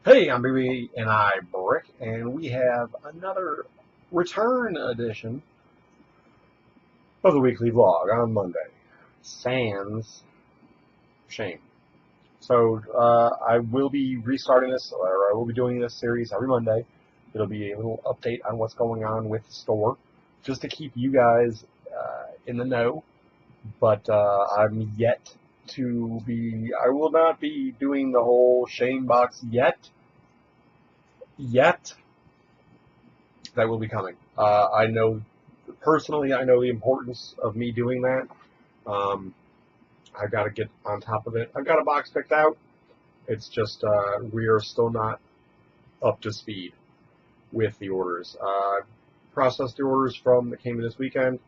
Hey, I'm BB and I Brick, and we have another return edition of the weekly vlog on Monday. Sans shame. So I will be restarting this, or I will be doing this series every Monday. It'll be a little update on what's going on with the store, just to keep you guys in the know. But I'm yet to be. I will not be doing the whole shame box yet. Yet. That will be coming. I know personally, I know the importance of me doing that. Um, I've got to get on top of it. I've got a box picked out. It's just we are still not up to speed with the orders. Processed the orders from that came in this weekend.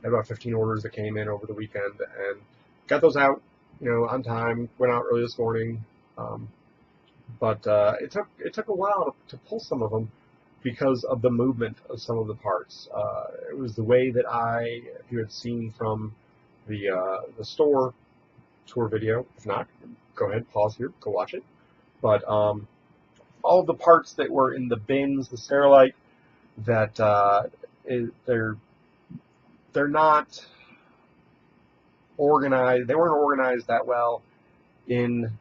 I had about 15 orders that came in over the weekend and got those out, on time. Went out early this morning, but it took a while to pull some of them because of the movement of some of the parts. It was the way that if you had seen from the store tour video, if not, go ahead, pause here, go watch it. But all of the parts that were in the bins, the Sterilite, that they're not organized. They weren't organized that well in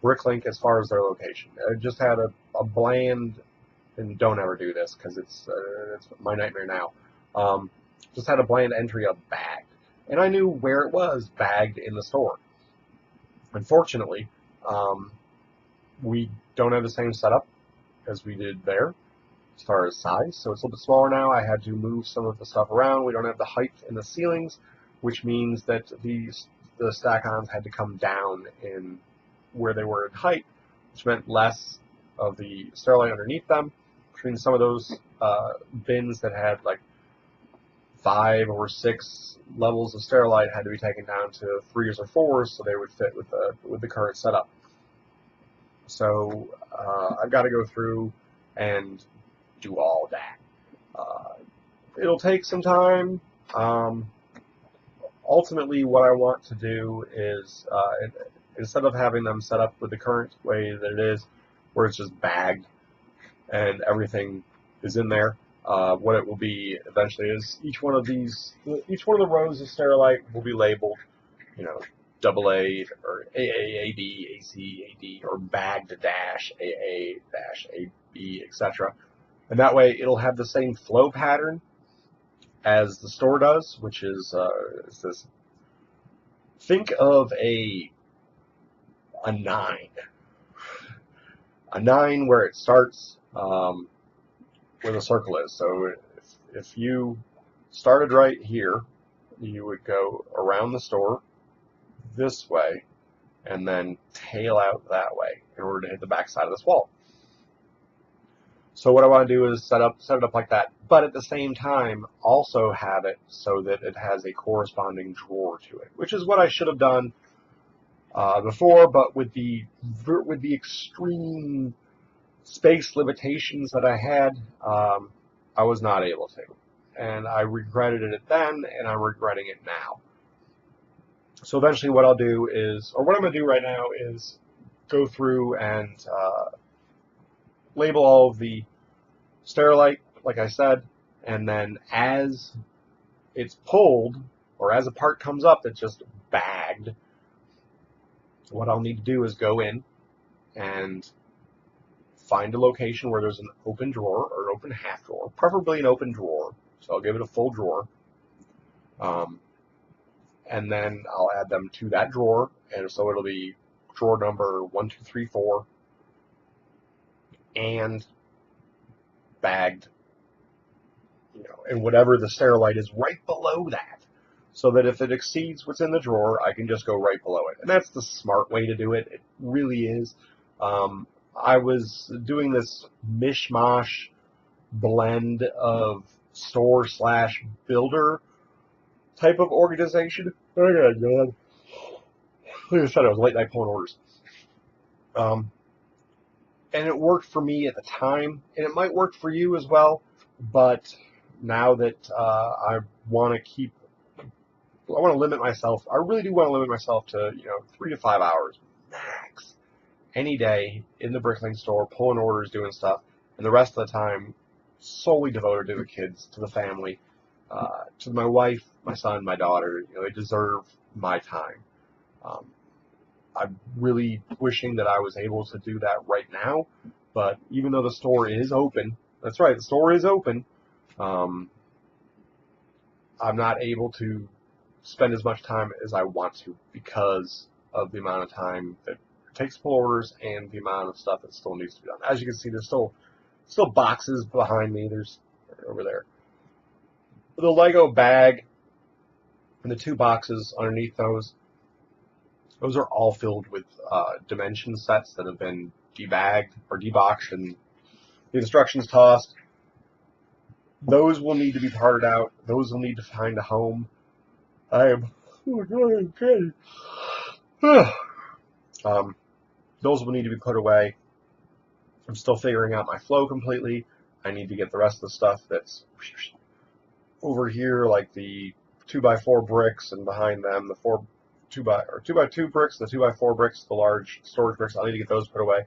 BrickLink as far as their location. It just had a bland, and don't ever do this because it's my nightmare now. Just had a bland entry of bagged, and I knew where it was bagged in the store. Unfortunately, we don't have the same setup as we did there as far as size, so it's a little bit smaller now. I had to move some of the stuff around. We don't have the height in the ceilings, which means that the stack-ons had to come down in where they were in height, which meant less of the Sterilite underneath them. Between some of those bins that had like 5 or 6 levels of Sterilite had to be taken down to 3s or 4s so they would fit with the current setup. So I've got to go through and do all that. It'll take some time. Ultimately, what I want to do is instead of having them set up with the current way that it is, where it's just bagged and everything is in there, what it will be eventually is each one of the rows of Sterilite will be labeled, AA or AA, AB, AC, AD, or bagged dash AA dash AB, etc. And that way it'll have the same flow pattern as the store does, which is this. Think of a 9. A 9 where it starts where the circle is. So if you started right here, you would go around the store this way and then tail out that way in order to hit the back side of this wall. So what I want to do is set it up like that, but at the same time also have it so that it has a corresponding drawer to it, which is what I should have done before, but with the extreme space limitations that I had, I was not able to, and I regretted it then, and I'm regretting it now. So eventually, what I'll do is, or what I'm going to do right now is go through and label all of the Sterilite, like I said, and then as it's pulled, or as a part comes up that's just bagged, what I'll need to do is go in and find a location where there's an open drawer or an open half drawer, preferably an open drawer. So I'll give it a full drawer. And then I'll add them to that drawer. And so it'll be drawer number 1, 2, 3, 4 and bagged, and whatever the Sterilite is right below that. So that if it exceeds what's in the drawer, I can just go right below it. And that's the smart way to do it. It really is. I was doing this mishmash blend of store/builder type of organization. Oh my God. Like I said, I was late night pulling orders. And it worked for me at the time, and it might work for you as well, but now that I want to limit myself, I really do want to limit myself to, 3 to 5 hours max. any day in the BrickLink store, pulling orders, doing stuff, and the rest of the time solely devoted to the kids, to the family, to my wife, my son, my daughter. You know, they deserve my time. I'm really wishing that I was able to do that right now, but even though the store is open, that's right, the store is open, I'm not able to spend as much time as I want to because of the amount of time that it takes to pull orders and the amount of stuff that still needs to be done. As you can see, there's still boxes behind me. There's over there. The Lego bag and the 2 boxes underneath those are all filled with dimension sets that have been debagged or deboxed and the instructions tossed. Those will need to be parted out. Those will need to find a home. Those will need to be put away. I'm still figuring out my flow completely. I need to get the rest of the stuff that's over here, like the 2x4 bricks, and behind them the 2x2 bricks, the 2x4 bricks, the large storage bricks. I need to get those put away,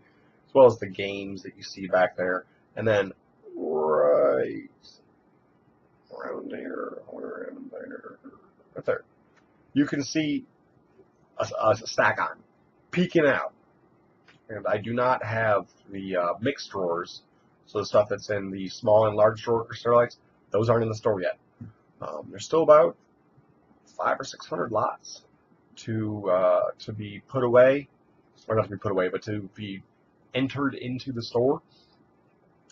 as well as the games that you see back there. And then right around there, right there, you can see a stack on peeking out. And I do not have the mixed drawers, so the stuff that's in the small and large drawer Sterilites, those aren't in the store yet. There's still about 500 or 600 lots to be put away, or not to be put away, but to be entered into the store.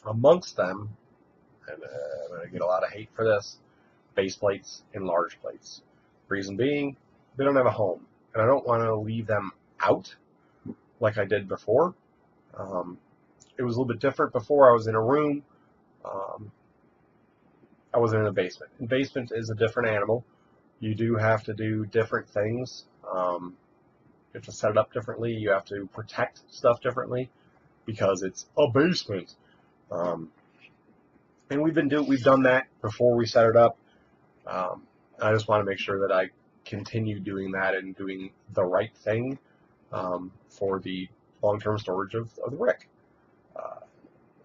Amongst them, and I'm going to get a lot of hate for this, base plates and large plates. Reason being, they don't have a home, and I don't want to leave them out like I did before. It was a little bit different before. I was in a room. I wasn't in a basement. And basement is a different animal. You do have to do different things. You have to set it up differently. You have to protect stuff differently because it's a basement. And we've done that before we set it up. I just want to make sure that I continue doing that and doing the right thing for the long-term storage of the brick.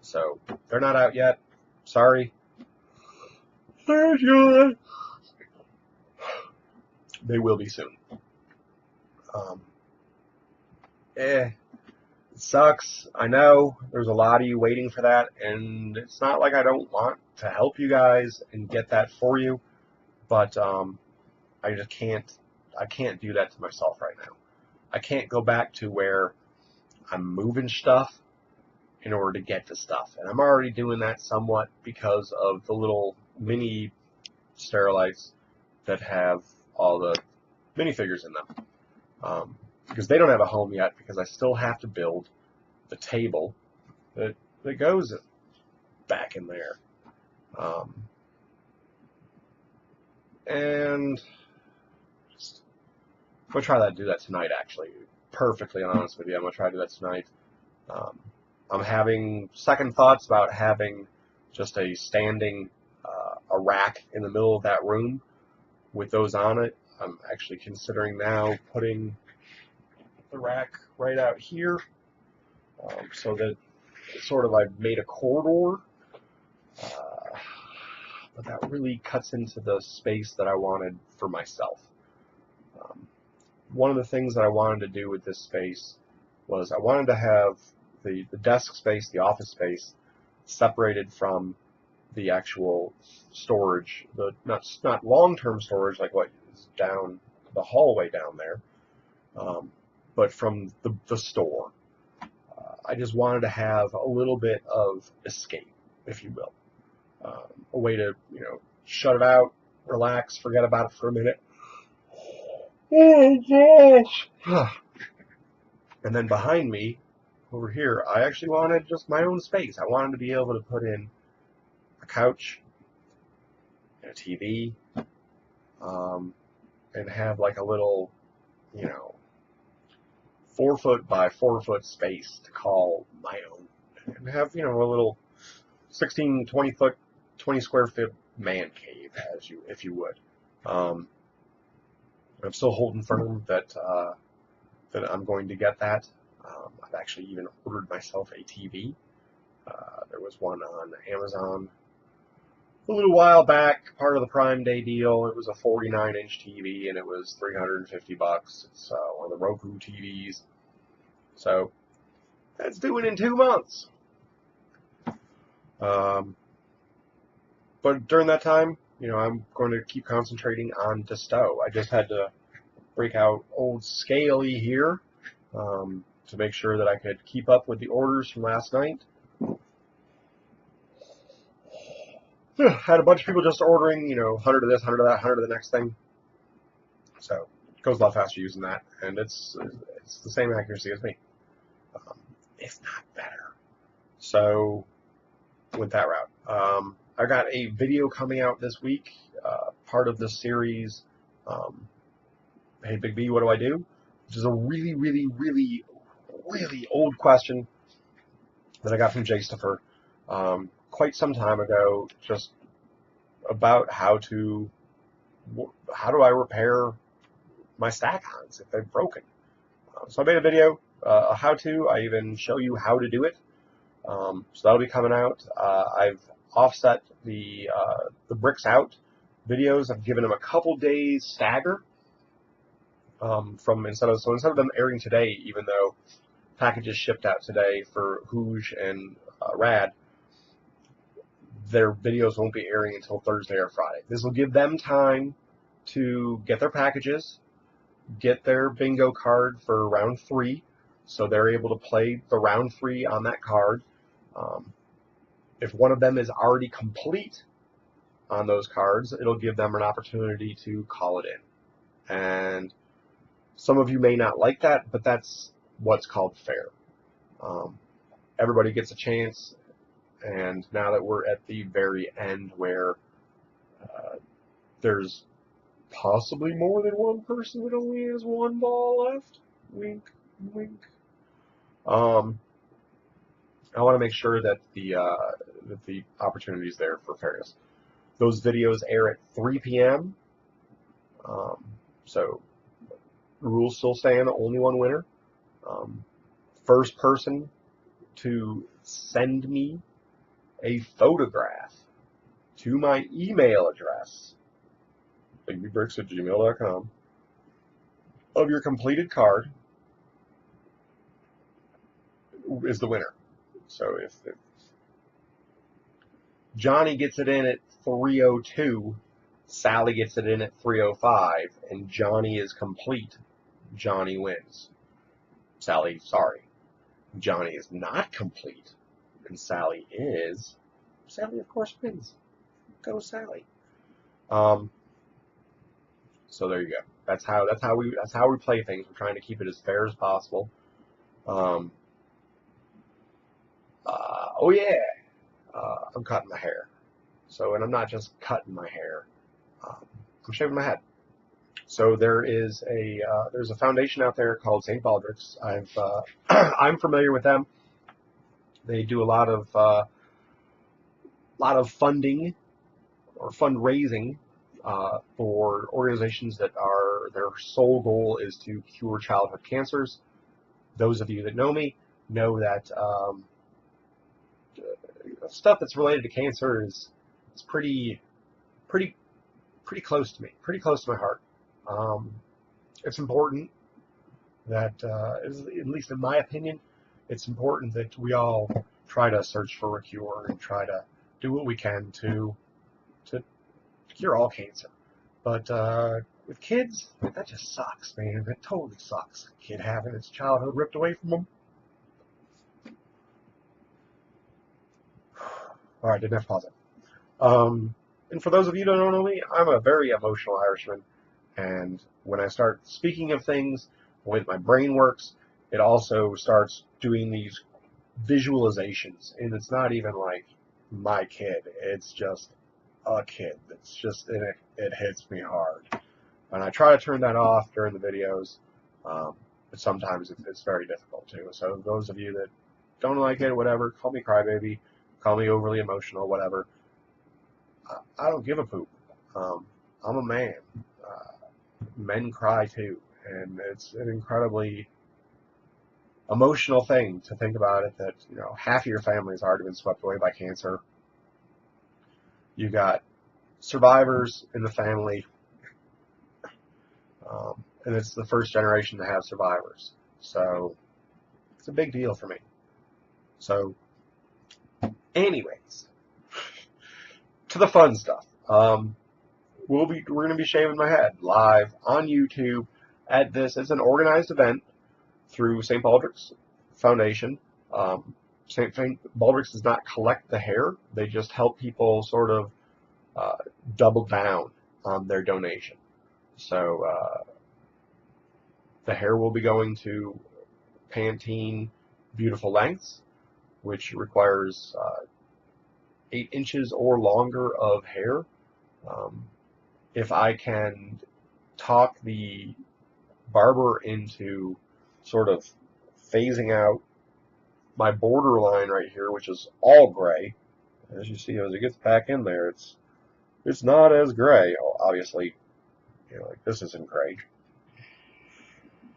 So they're not out yet. Sorry. They will be soon. It sucks. I know there's a lot of you waiting for that, and it's not like I don't want to help you guys and get that for you, but I just can't. I can't do that to myself right now. I can't go back to where I'm moving stuff in order to get to stuff, and I'm already doing that somewhat because of the little mini Sterilites that have all the minifigures in them. Because they don't have a home yet, because I still have to build the table that goes back in there. And just, I'm going to try to do that tonight, actually. Perfectly honest with you, I'm going to try to do that tonight. I'm having second thoughts about having just a standing a rack in the middle of that room with those on it. I'm actually considering now putting the rack right out here, so that sort of I've made a corridor, but that really cuts into the space that I wanted for myself. One of the things that I wanted to do with this space was I wanted to have the desk space, the office space, separated from the actual storage, the not long-term storage like what is down the hallway down there, but from the store. I just wanted to have a little bit of escape, if you will, a way to, shut it out, relax, forget about it for a minute. Oh gosh! And then behind me, over here, I actually wanted just my own space. I wanted to be able to put in a couch and a TV, and have like a little, 4 foot by 4 foot space to call my own, and have, a little 16, 20 square foot man cave, if you would. I'm still holding firm that I'm going to get that. I've actually even ordered myself a TV. There was one on Amazon a little while back, part of the Prime Day deal. It was a 49-inch TV, and it was $350. It's one of the Roku TVs. So that's due in 2 months. But during that time, I'm going to keep concentrating on Desto. I just had to break out old Scaly here to make sure that I could keep up with the orders from last night. Had a bunch of people just ordering, 100 of this, 100 of that, 100 of the next thing. So it goes a lot faster using that, and it's the same accuracy as me. If not better. So went that route. I got a video coming out this week, part of the series, Hey Big B, What Do I Do? Which is a really, really, really, really old question that I got from Jastifer quite some time ago, just about how do I repair my stack-ons if they're broken. So I made a video, a how-to. I even show you how to do it. So that'll be coming out. I've offset the bricks out videos. I've given them a couple days stagger instead of them airing today, even though packages shipped out today for Hooge and Rad, their videos won't be airing until Thursday or Friday. This will give them time to get their packages, get their bingo card for round 3, so they're able to play the round 3 on that card. If one of them is already complete on those cards, it'll give them an opportunity to call it in. And some of you may not like that, but that's what's called fair. Everybody gets a chance, and now that we're at the very end where there's possibly more than one person that only has one ball left, wink, wink. I want to make sure that the opportunity is there for fairness. Those videos air at 3 p.m. So the rules still stand, only one winner. First person to send me a photograph to my email address, bigbricks@gmail.com, of your completed card is the winner. So if Johnny gets it in at 3:02, Sally gets it in at 3:05, and Johnny is complete, Johnny wins. Sally, sorry. Johnny is not complete, and Sally is. Sally, of course, wins. Go Sally. So there you go. That's how we play things. We're trying to keep it as fair as possible. Oh yeah, I'm cutting my hair. And I'm not just cutting my hair. I'm shaving my head. So there's a foundation out there called St. Baldricks. I'm familiar with them. They do a lot of funding or fundraising for organizations that their sole goal is to cure childhood cancers. Those of you that know me know that stuff that's related to cancer is pretty close to me, pretty close to my heart. It's important that, at least in my opinion, it's important that we all try to search for a cure and try to do what we can to cure all cancer. But with kids, that just sucks, man. It totally sucks. A kid having his childhood ripped away from him. All right, didn't have to pause it. And for those of you that don't know me, I'm a very emotional Irishman. And when I start speaking of things, the way that my brain works, it also starts doing these visualizations. And it's not even like my kid. It's just a kid. It hits me hard. And I try to turn that off during the videos, but sometimes it's very difficult too. So those of you that don't like it, whatever, call me crybaby, call me overly emotional, whatever. I don't give a poop. I'm a man. Men cry too, and it's an incredibly emotional thing to think about it that, you know, half of your family has already been swept away by cancer. You got survivors in the family, and it's the first generation to have survivors. So it's a big deal for me. So, anyways, to the fun stuff. We're going to be shaving my head live on YouTube at this. It's an organized event through St. Baldricks Foundation. St. Baldricks does not collect the hair. They just help people sort of double down on their donation. So the hair will be going to Pantene Beautiful Lengths, which requires 8 inches or longer of hair. If I can talk the barber into sort of phasing out my border line right here, which is all gray. As you see, as it gets back in there, it's not as gray. Obviously, you know, like this isn't gray.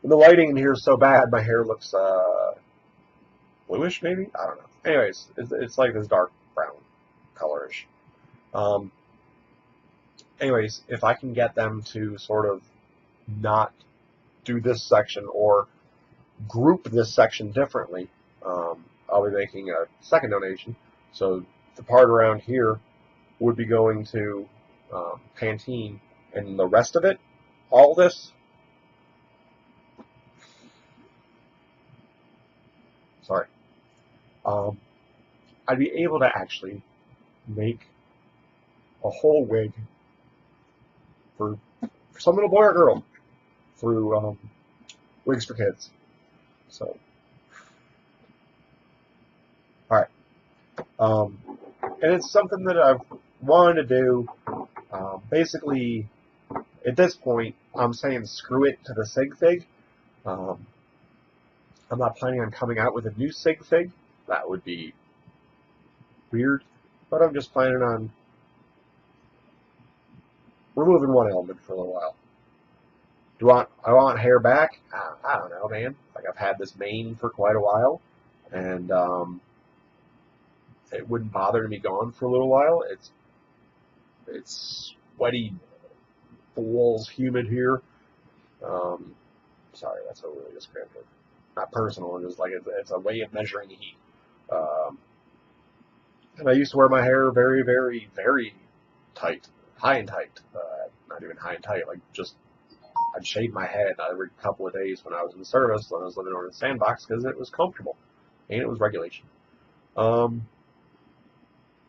And the lighting in here is so bad, my hair looks bluish, maybe? I don't know. Anyways, it's like this dark brown colorish. Anyways, if I can get them to sort of not do this section or group this section differently, I'll be making a second donation. So the part around here would be going to Pantene, and the rest of it, all this, sorry, I'd be able to actually make a whole wig for some little boy or girl through Wigs for Kids. So, all right. And it's something that I've wanted to do. Basically, at this point, I'm saying screw it to the sig fig. I'm not planning on coming out with a new sig fig. That would be weird. But I'm just planning on removing one element for a little while. I want hair back? I don't know, man. Like, I've had this mane for quite a while, and it wouldn't bother to be gone for a little while. It's sweaty, balls, humid here. Sorry, that's a really descriptive. Not personal, it's like it's a way of measuring heat. And I used to wear my hair very, very, very tight, high and tight. Not even high and tight, like just I'd shave my head every couple of days when I was in service, when I was living over in the sandbox, because it was comfortable and it was regulation. I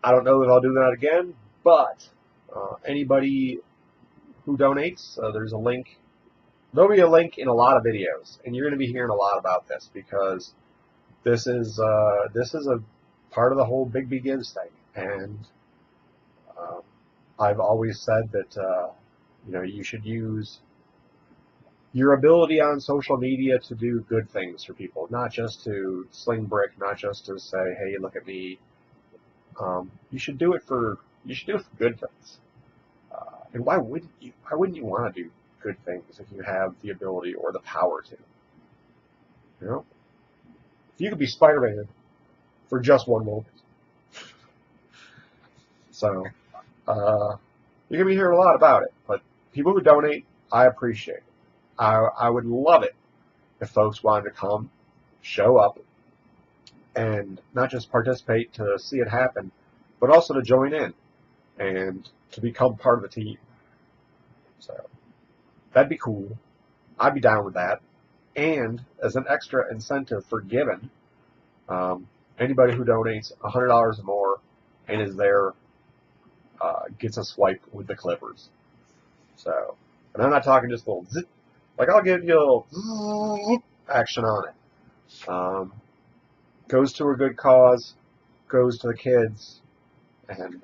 don't know if I'll do that again, but anybody who donates, there's a link. There'll be a link in a lot of videos, and you're going to be hearing a lot about this because this is a part of the whole Big B Gives thing, and I've always said that you know, you should use your ability on social media to do good things for people, not just to sling brick, not just to say, "Hey, look at me." You should do it for good things. And why wouldn't you? Why wouldn't you want to do good things if you have the ability or the power to? You know, if you could be Spider-Man for just one moment. So you're gonna be hearing a lot about it, but people who donate, I appreciate it. I would love it if folks wanted to come, show up, and not just participate to see it happen, but also to join in and to become part of the team. So that'd be cool. I'd be down with that. And as an extra incentive for giving, anybody who donates $100 or more and is there gets a swipe with the clippers. So, and I'm not talking just a little zip. Like, I'll give you a little action on it. Goes to a good cause, goes to the kids, and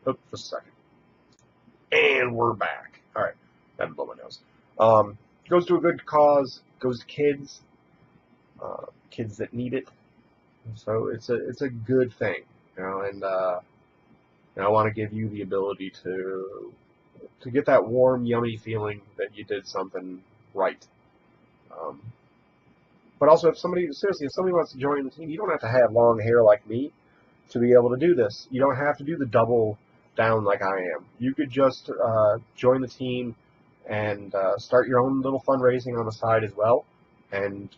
oops, just a second. And we're back. All right, that blew my nose. Goes to a good cause, goes to kids, kids that need it. So it's a good thing, you know. And I want to give you the ability to get that warm, yummy feeling that you did something right. But also, if somebody wants to join the team, you don't have to have long hair like me to be able to do this. You don't have to do the double down like I am. You could just join the team and start your own little fundraising on the side as well, and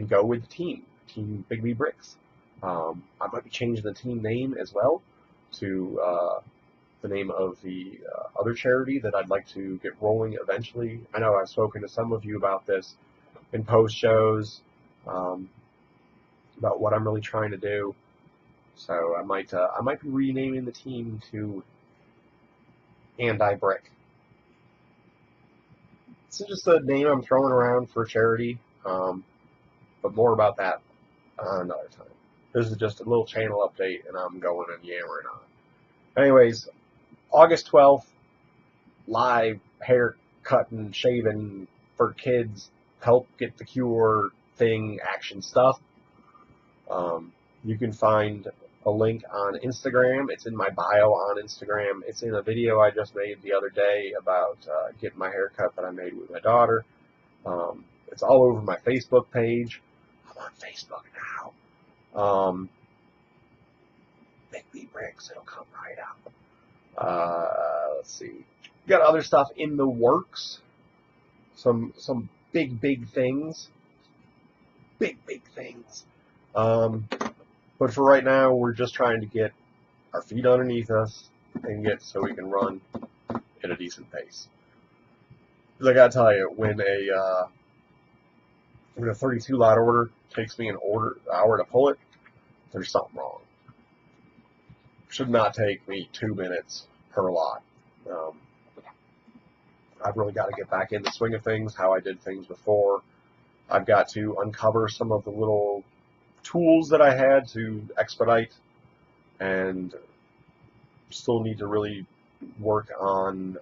go with the team, Team Big B Bricks. I might be changing the team name as well to the name of the other charity that I'd like to get rolling eventually. I know I've spoken to some of you about this in post shows, about what I'm really trying to do. So I might be renaming the team to Anti-Brick. This is just a name I'm throwing around for charity, but more about that another time. This is just a little channel update, and I'm going and yammering on. Anyways, August 12th, live hair cutting, shaving for kids, help get the cure thing, action stuff. You can find a link on Instagram. It's in my bio on Instagram. It's in a video I just made the other day about getting my hair cut that I made with my daughter. It's all over my Facebook page. I'm on Facebook now. Big B Bricks, it'll come right up. Let's see. Got other stuff in the works. Some big things. Big things. But for right now, we're just trying to get our feet underneath us and get so we can run at a decent pace. Because I gotta tell you, when a 32 lot order takes me an hour to pull it, there's something wrong. It should not take me 2 minutes per lot. I've really got to get back in the swing of things, how I did things before. I've got to uncover some of the little tools that I had to expedite, and still need to really work on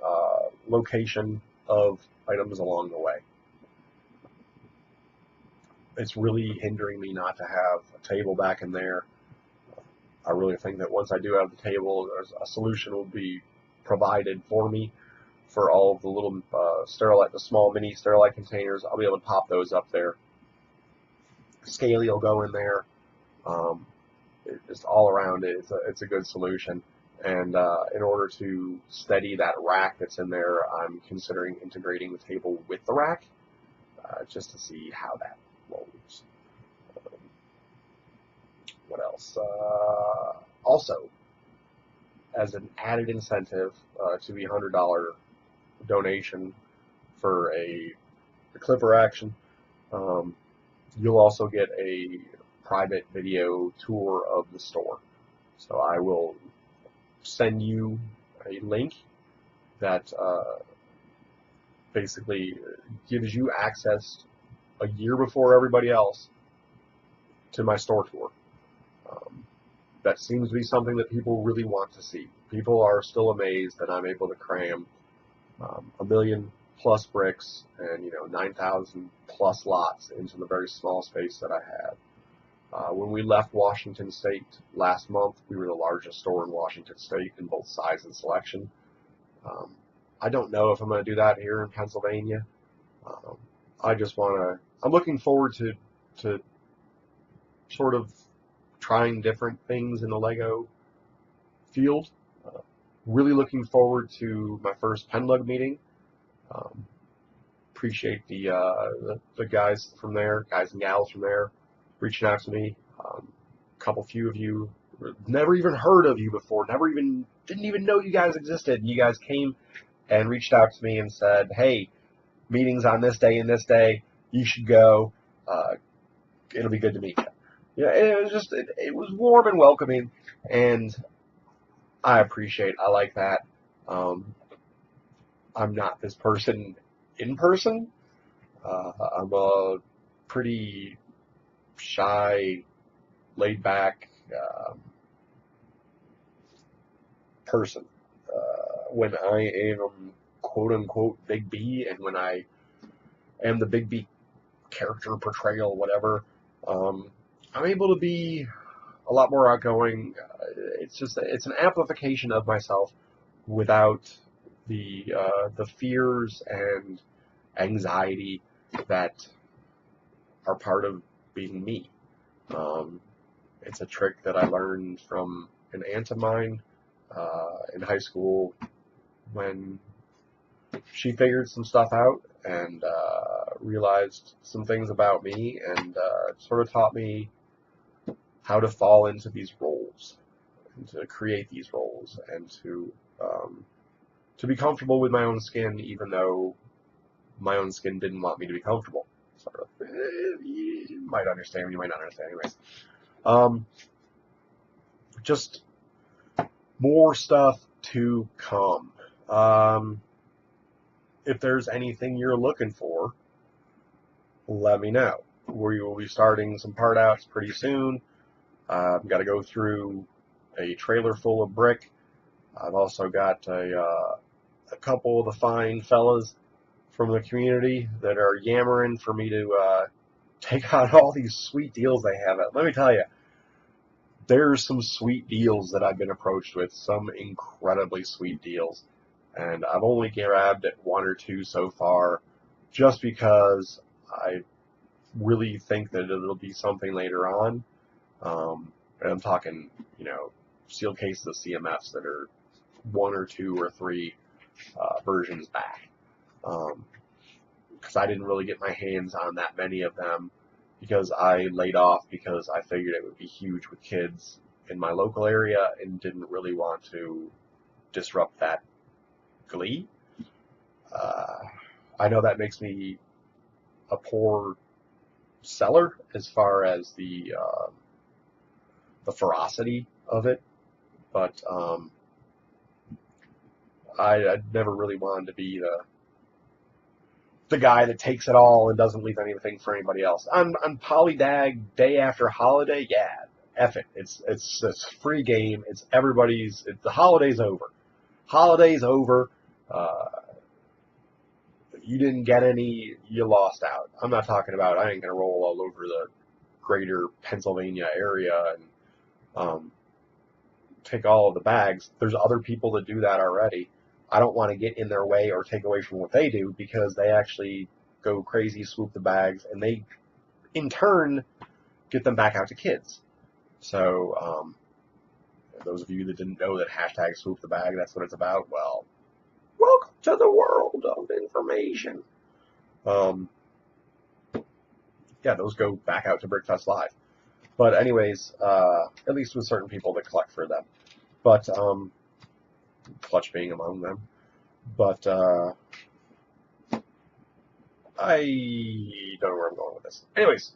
location of items along the way. It's really hindering me not to have a table back in there. I really think that once I do have the table, there's a solution will be provided for me for all of the little Sterilite, the small mini Sterilite containers. I'll be able to pop those up there. Scaly will go in there. Just all around it's a good solution. And in order to steady that rack that's in there, I'm considering integrating the table with the rack, just to see how that rolls. What else? Also, as an added incentive to the $100 donation for a clipper action, you'll also get a private video tour of the store. So I will send you a link that basically gives you access a year before everybody else to my store tour. That seems to be something that people really want to see. People are still amazed that I'm able to cram 1 million plus bricks and 9,000 plus lots into the very small space that I have. When we left Washington State last month, we were the largest store in Washington State in both size and selection. I don't know if I'm going to do that here in Pennsylvania. I'm looking forward to sort of trying different things in the Lego field. Really looking forward to my first Pen Lug meeting. Appreciate the guys from there, guys and gals from there, reaching out to me. Few of you, never even heard of you before, didn't even know you guys existed. You guys came and reached out to me and said, hey, meetings on this day and this day, you should go. It'll be good to meet you. Yeah, it was warm and welcoming, and I like that. I'm not this person in person. I'm a pretty shy, laid back person. When I am quote unquote Big B, and when I am the Big B character portrayal, whatever, I'm able to be a lot more outgoing. It's an amplification of myself without the fears and anxiety that are part of being me. It's a trick that I learned from an aunt of mine in high school when she figured some stuff out and realized some things about me and sort of taught me how to fall into these roles and to create these roles and to be comfortable with my own skin, even though my own skin didn't want me to be comfortable. Sort of. You might understand, you might not understand. Anyways, just more stuff to come. If there's anything you're looking for, let me know. We will be starting some part outs pretty soon. I've got to go through a trailer full of brick. I've also got a couple of the fine fellas from the community that are yammering for me to take out all these sweet deals they have. Let me tell you, there's some sweet deals that I've been approached with, some incredibly sweet deals. And I've only grabbed at one or two so far, just because I really think that it'll be something later on. And I'm talking, sealed cases of CMFs that are one or two or three versions back. Because I didn't really get my hands on that many of them because I laid off because I figured it would be huge with kids in my local area and didn't really want to disrupt that glee. I know that makes me a poor seller as far as the ferocity of it, but I never really wanted to be the guy that takes it all and doesn't leave anything for anybody else. On Polydag day after holiday, yeah, F it. It's free game. It's everybody's. The holiday's over. Holiday's over. You didn't get any, you lost out. I'm not talking about I ain't gonna roll all over the greater Pennsylvania area and take all of the bags. There's other people that do that already. I don't want to get in their way or take away from what they do because they actually go crazy, swoop the bags, and they, in turn, get them back out to kids. So, those of you that didn't know that hashtag swoop the bag, that's what it's about, well, welcome to the world of information. Yeah, those go back out to Brickfest Live. But anyways, at least with certain people that collect for them. But, Clutch being among them. But, I don't know where I'm going with this. Anyways,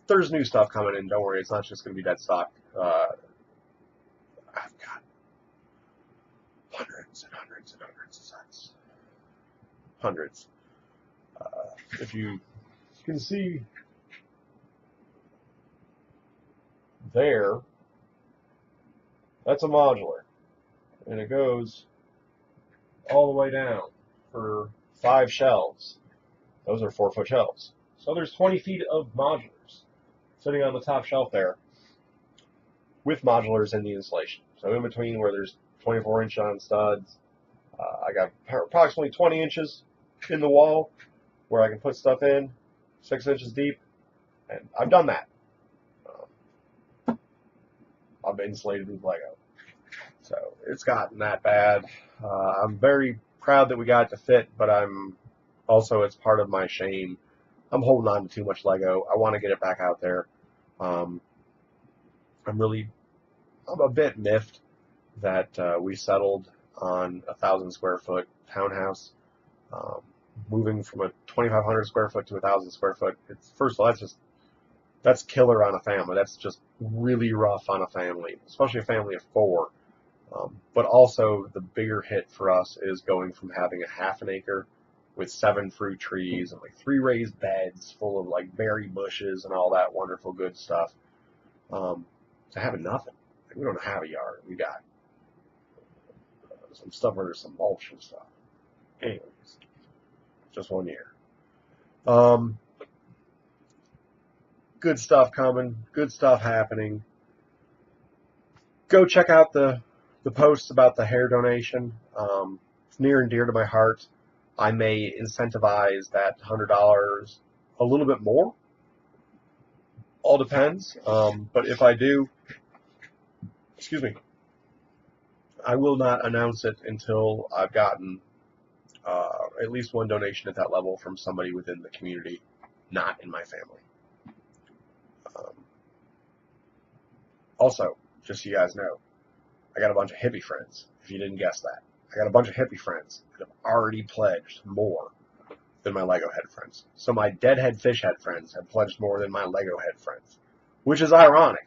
there's new stuff coming in. Don't worry, it's not just going to be dead stock. I've got hundreds and hundreds and hundreds of sets. Hundreds. If you can see there, that's a modular. And it goes all the way down for 5 shelves. Those are 4-foot shelves. So there's 20 feet of modulars sitting on the top shelf there with modulars in the insulation. So in between where there's 24-inch on studs, I got approximately 20 inches in the wall where I can put stuff in, 6 inches deep, and I've done that. I've insulated with Lego. So it's gotten that bad. I'm very proud that we got it to fit, but I'm also, it's part of my shame. I'm holding on to too much Lego. I want to get it back out there. I'm a bit miffed that we settled on a 1,000 square foot townhouse. Moving from a 2,500 square foot to 1,000 square foot. First of all, that's killer on a family. That's just really rough on a family, especially a family of 4. But also the bigger hit for us is going from having a half an acre with 7 fruit trees and like 3 raised beds full of like berry bushes and all that wonderful good stuff, to having nothing. Like, we don't have a yard. We got some stuff under some mulch and stuff. Anyways, just 1 year. Good stuff coming. Good stuff happening. Go check out the posts about the hair donation. It's near and dear to my heart. I may incentivize that $100 a little bit more All depends. But if I do, excuse me, I will not announce it until I've gotten at least one donation at that level from somebody within the community, not in my family. Also, just so you guys know, I got a bunch of hippie friends, if you didn't guess that. I got a bunch of hippie friends that have already pledged more than my Lego head friends. So my deadhead fish head friends have pledged more than my Lego head friends, which is ironic,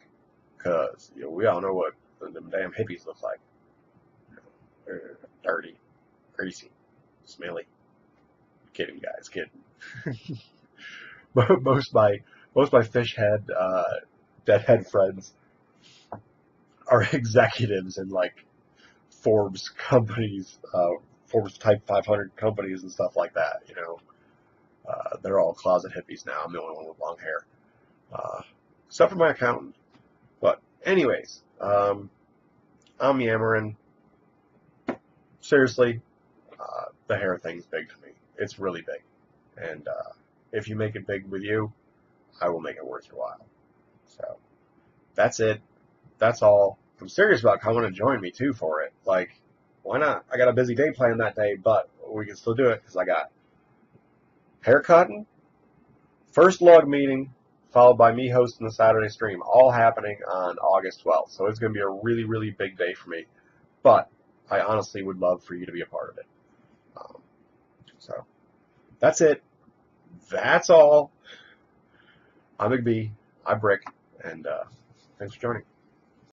because we all know what them damn hippies look like. They're dirty, greasy, smelly. Kidding, guys, kidding. most of my fish head deadhead friends are executives in like Forbes companies, Forbes Type 500 companies and stuff like that. They're all closet hippies now. I'm the only one with long hair, except for my accountant. But anyways, I'm yammering. Seriously, the hair thing's big to me. It's really big, and if you make it big with you, I will make it worth your while. So that's it. That's all. I'm serious about coming and join me too for it. Like, why not? I got a busy day planned that day, but we can still do it because I got haircutting, first log meeting, followed by me hosting the Saturday stream, all happening on August 12th. So it's going to be a really, really big day for me. But I honestly would love for you to be a part of it. So that's it. That's all. I'm Big B. I'm Brick, and thanks for joining.